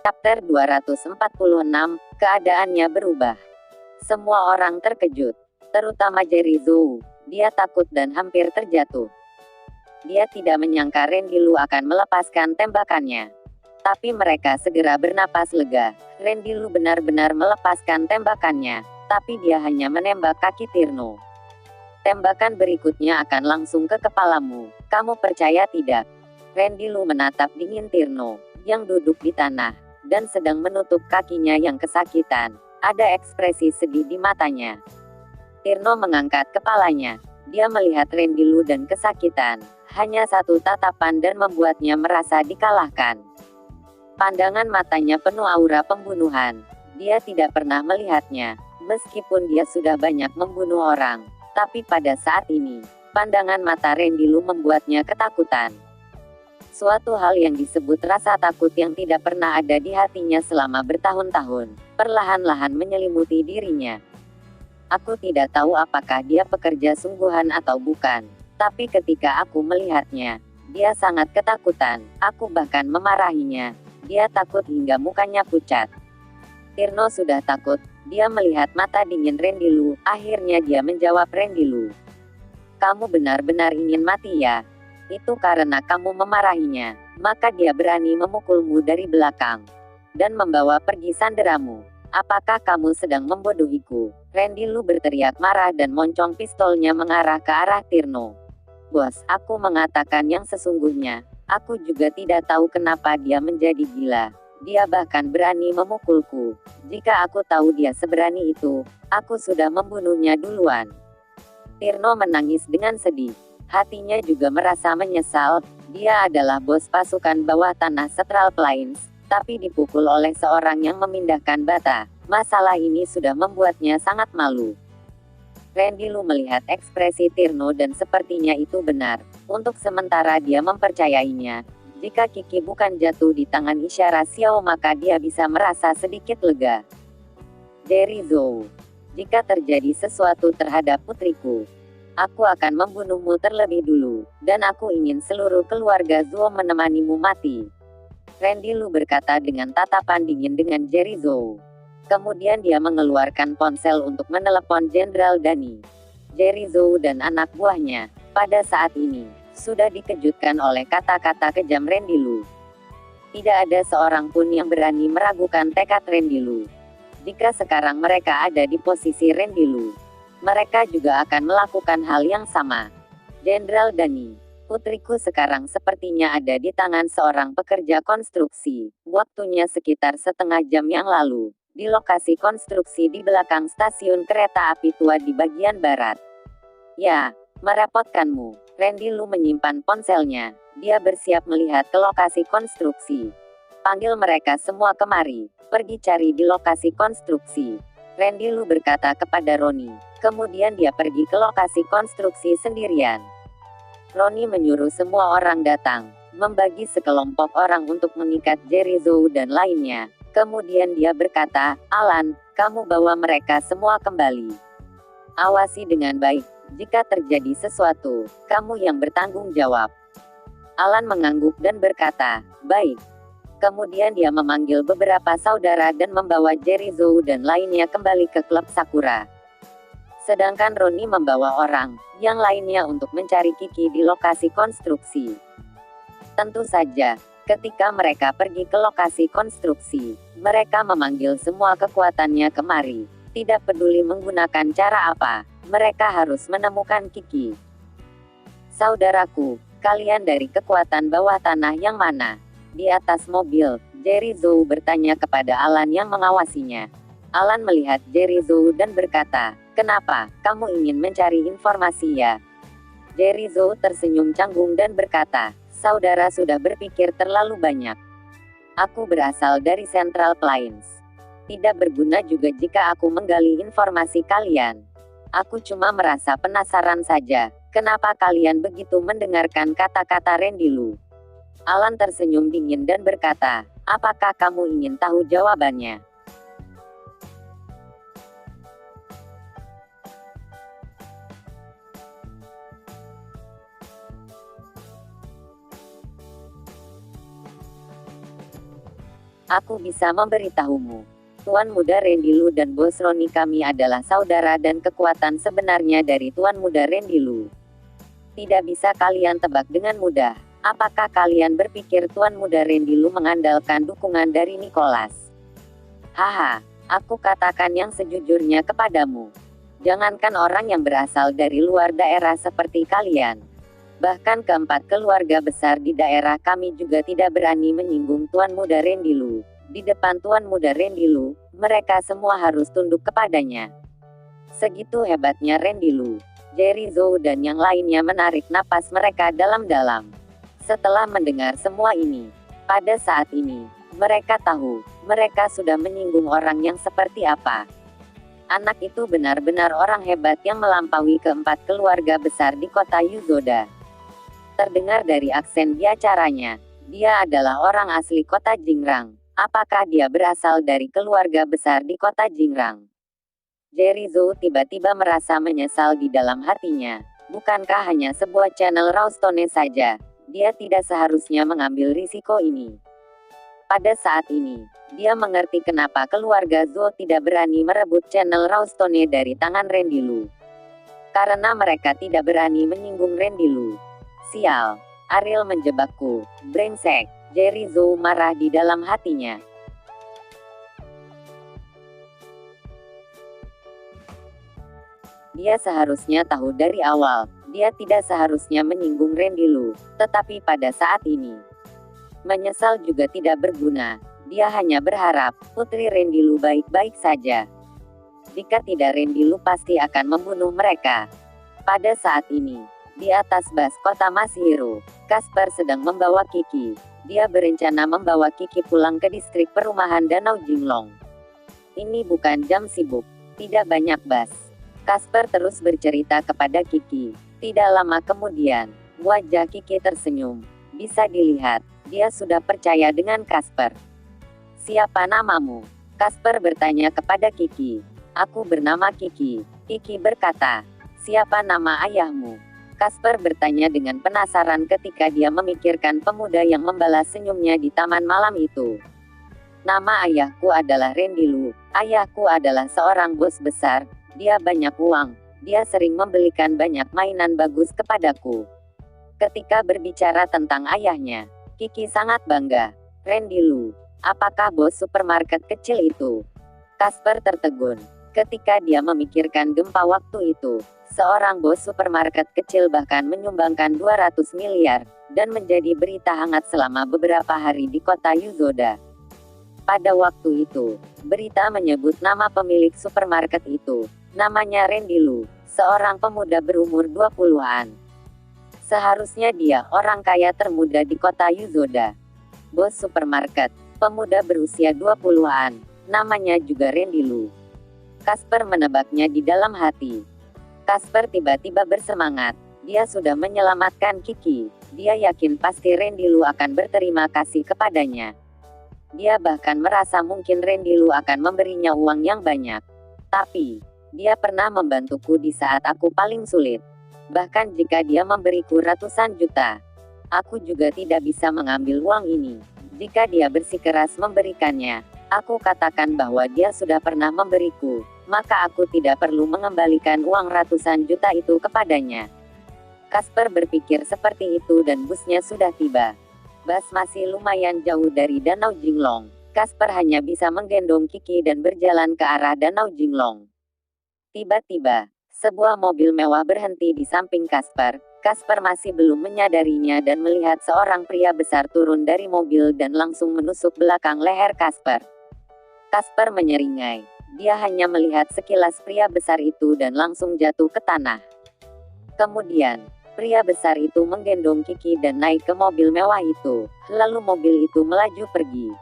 Chapter 246, keadaannya berubah. Semua orang terkejut, terutama Jerry Zhou. Dia takut dan hampir terjatuh. Dia tidak menyangka Randy Lu akan melepaskan tembakannya. Tapi mereka segera bernapas lega. Randy Lu benar-benar melepaskan tembakannya, tapi dia hanya menembak kaki Tirno. Tembakan berikutnya akan langsung ke kepalamu. Kamu percaya tidak? Randy Lu menatap dingin Tirno, yang duduk di tanah, dan sedang menutup kakinya yang kesakitan. Ada ekspresi sedih di matanya. Tirno mengangkat kepalanya. Dia melihat Randy Lu dan kesakitan. Hanya satu tatapan dan membuatnya merasa dikalahkan. Pandangan matanya penuh aura pembunuhan. Dia tidak pernah melihatnya, meskipun dia sudah banyak membunuh orang. Tapi pada saat ini, pandangan mata Randy Lu membuatnya ketakutan. Suatu hal yang disebut rasa takut yang tidak pernah ada di hatinya selama bertahun-tahun, perlahan-lahan menyelimuti dirinya. Aku tidak tahu apakah dia pekerja sungguhan atau bukan, tapi ketika aku melihatnya, dia sangat ketakutan. Aku bahkan memarahinya. Dia takut hingga mukanya pucat. Tirno sudah takut. Dia melihat mata dingin Randy Lu. Akhirnya dia menjawab Randy Lu. Kamu benar-benar ingin mati ya? Itu karena kamu memarahinya, maka dia berani memukulmu dari belakang dan membawa pergi sanderamu. Apakah kamu sedang membodohiku? Randy Lu berteriak marah dan moncong pistolnya mengarah ke arah Tirno. Bos, aku mengatakan yang sesungguhnya. Aku juga tidak tahu kenapa dia menjadi gila. Dia bahkan berani memukulku. Jika aku tahu dia seberani itu, aku sudah membunuhnya duluan. Tirno menangis dengan sedih. Hatinya juga merasa menyesal. Dia adalah bos pasukan bawah tanah Central Plains, tapi dipukul oleh seorang yang memindahkan bata. Masalah ini sudah membuatnya sangat malu. Randy Lu melihat ekspresi Tirno dan sepertinya itu benar. Untuk sementara dia mempercayainya. Jika Kiki bukan jatuh di tangan isyarat Xiao maka dia bisa merasa sedikit lega. Jerry Zhou. Jika terjadi sesuatu terhadap putriku, aku akan membunuhmu terlebih dulu, dan aku ingin seluruh keluarga Zhou menemanimu mati. Randy Lu berkata dengan tatapan dingin dengan Jerry Zhou. Kemudian dia mengeluarkan ponsel untuk menelepon Jenderal Dani. Jerry Zhou dan anak buahnya, pada saat ini, sudah dikejutkan oleh kata-kata kejam Randy Lu. Tidak ada seorang pun yang berani meragukan tekad Randy Lu. Jika sekarang mereka ada di posisi Randy Lu, mereka juga akan melakukan hal yang sama. Jenderal Dani, putriku sekarang sepertinya ada di tangan seorang pekerja konstruksi. Waktunya sekitar setengah jam yang lalu, di lokasi konstruksi di belakang stasiun kereta api tua di bagian barat. Ya, merepotkanmu. Randy Lu menyimpan ponselnya. Dia bersiap melihat ke lokasi konstruksi. Panggil mereka semua kemari. Pergi cari di lokasi konstruksi. Randy Lu berkata kepada Roni. Kemudian dia pergi ke lokasi konstruksi sendirian. Roni menyuruh semua orang datang, membagi sekelompok orang untuk mengikat Jerry Zhou dan lainnya. Kemudian dia berkata, Alan, kamu bawa mereka semua kembali. Awasi dengan baik. Jika terjadi sesuatu, kamu yang bertanggung jawab. Alan mengangguk dan berkata, baik. Kemudian dia memanggil beberapa saudara dan membawa Jerry Zhou dan lainnya kembali ke klub Sakura. Sedangkan Roni membawa orang yang lainnya untuk mencari Kiki di lokasi konstruksi. Tentu saja, ketika mereka pergi ke lokasi konstruksi, mereka memanggil semua kekuatannya kemari. Tidak peduli menggunakan cara apa, mereka harus menemukan Kiki. Saudaraku, kalian dari kekuatan bawah tanah yang mana? Di atas mobil, Jerry Zhou bertanya kepada Alan yang mengawasinya. Alan melihat Jerry Zhou dan berkata, kenapa, kamu ingin mencari informasi ya? Jerry Zhou tersenyum canggung dan berkata, saudara sudah berpikir terlalu banyak. Aku berasal dari Central Plains. Tidak berguna juga jika aku menggali informasi kalian. Aku cuma merasa penasaran saja, kenapa kalian begitu mendengarkan kata-kata Randy Lu? Alan tersenyum dingin dan berkata, apakah kamu ingin tahu jawabannya? Aku bisa memberitahumu. Tuan Muda Rendilu dan Bos Roni kami adalah saudara dan kekuatan sebenarnya dari Tuan Muda Rendilu tidak bisa kalian tebak dengan mudah. Apakah kalian berpikir Tuan Muda Rendilu mengandalkan dukungan dari Nicholas? Haha, aku katakan yang sejujurnya kepadamu. Jangankan orang yang berasal dari luar daerah seperti kalian. Bahkan keempat keluarga besar di daerah kami juga tidak berani menyinggung Tuan Muda Rendilu. Di depan Tuan Muda Rendilu, mereka semua harus tunduk kepadanya. Segitu hebatnya Rendilu. Jerry Zhou dan yang lainnya menarik napas mereka dalam-dalam. Setelah mendengar semua ini, pada saat ini, mereka tahu, mereka sudah menyinggung orang yang seperti apa. Anak itu benar-benar orang hebat yang melampaui keempat keluarga besar di kota Yuzoda. Terdengar dari aksen bicaranya, dia adalah orang asli kota Jingrang. Apakah dia berasal dari keluarga besar di kota Jingrang? Jerry Zhou tiba-tiba merasa menyesal di dalam hatinya. Bukankah hanya sebuah channel Rawstone saja? Dia tidak seharusnya mengambil risiko ini. Pada saat ini, dia mengerti kenapa keluarga Zhou tidak berani merebut channel Rawstone dari tangan Rendilu. Karena mereka tidak berani menyinggung Rendilu. Sial, Ariel menjebakku, brengsek. Jerry Zhou marah di dalam hatinya. Dia seharusnya tahu dari awal, dia tidak seharusnya menyinggung Rendilu, tetapi pada saat ini, menyesal juga tidak berguna. Dia hanya berharap, putri Rendilu baik-baik saja. Jika tidak Rendilu pasti akan membunuh mereka. Pada saat ini, di atas bas kota Masihiro, Casper sedang membawa Kiki. Dia berencana membawa Kiki pulang ke distrik perumahan Danau Jinglong. Ini bukan jam sibuk, tidak banyak bas. Casper terus bercerita kepada Kiki. Tidak lama kemudian, wajah Kiki tersenyum. Bisa dilihat, dia sudah percaya dengan Casper. Siapa namamu? Casper bertanya kepada Kiki. Aku bernama Kiki. Kiki berkata, siapa nama ayahmu? Casper bertanya dengan penasaran ketika dia memikirkan pemuda yang membalas senyumnya di taman malam itu. Nama ayahku adalah Rendilu. Ayahku adalah seorang bos besar. Dia banyak uang. Dia sering membelikan banyak mainan bagus kepadaku. Ketika berbicara tentang ayahnya, Kiki sangat bangga. Rendilu, apakah bos supermarket kecil itu? Casper tertegun. Ketika dia memikirkan gempa waktu itu, seorang bos supermarket kecil bahkan menyumbangkan 200 miliar, dan menjadi berita hangat selama beberapa hari di kota Yuzoda. Pada waktu itu, berita menyebut nama pemilik supermarket itu. Namanya Rendilu, seorang pemuda berumur 20-an. Seharusnya dia orang kaya termuda di kota Yuzoda. Bos supermarket, pemuda berusia 20-an, namanya juga Rendilu. Casper menebaknya di dalam hati. Casper tiba-tiba bersemangat. Dia sudah menyelamatkan Kiki. Dia yakin pasti Rendilu akan berterima kasih kepadanya. Dia bahkan merasa mungkin Rendilu akan memberinya uang yang banyak. Tapi, dia pernah membantuku di saat aku paling sulit. Bahkan jika dia memberiku ratusan juta, aku juga tidak bisa mengambil uang ini. Jika dia bersikeras memberikannya, aku katakan bahwa dia sudah pernah memberiku, maka aku tidak perlu mengembalikan uang ratusan juta itu kepadanya. Casper berpikir seperti itu dan busnya sudah tiba. Bas masih lumayan jauh dari Danau Jinglong. Casper hanya bisa menggendong Kiki dan berjalan ke arah Danau Jinglong. Tiba-tiba, sebuah mobil mewah berhenti di samping Casper. Casper masih belum menyadarinya dan melihat seorang pria besar turun dari mobil dan langsung menusuk belakang leher Casper. Casper menyeringai. Dia hanya melihat sekilas pria besar itu dan langsung jatuh ke tanah. Kemudian, pria besar itu menggendong Kiki dan naik ke mobil mewah itu. Lalu mobil itu melaju pergi.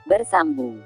Bersambung.